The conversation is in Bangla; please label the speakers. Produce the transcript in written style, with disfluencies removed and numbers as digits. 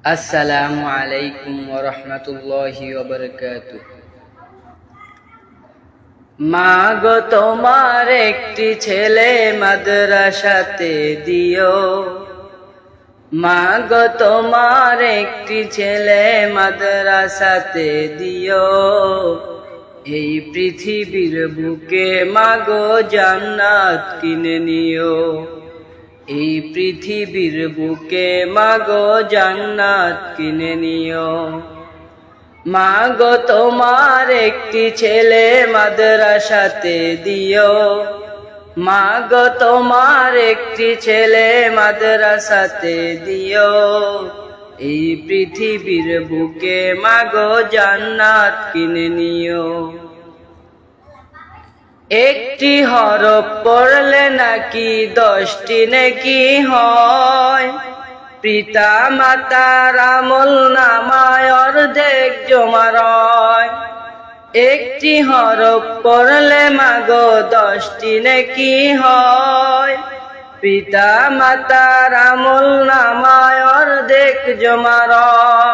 Speaker 1: আসসালামু আলাইকুম ওয়া রাহমাতুল্লাহি ওয়া বারাকাতুহু। মা গো তোমার একটি ছেলে মাদ্রাসাতে দিও, মা গো তোমার একটি ছেলে মাদ্রাসাতে দিও। এই পৃথিবীর বুকে মা গো জান্নাত কিনে নিও, এই পৃথিবীর বুকে মা গো জান্নাত কিনে নিও। মা গো তোমার একটি ছেলে মাদ্রাসাতে দিও, মা গো তোমার একটি ছেলে মাদ্রাসাতে দিও। এই পৃথিবীর বুকে মা গো জান্নাত কিনে নিও। একটি হরফ পড়লে নাকি 10টি নেকি হয়, পিতা মাতার আমল নামায় অর্ধেক জমা রয়। একটি হরফ পড়লে মাগো 10টি নেকি হয়, পিতা মাতার আমল নামায় অর্ধেক জমা রয়।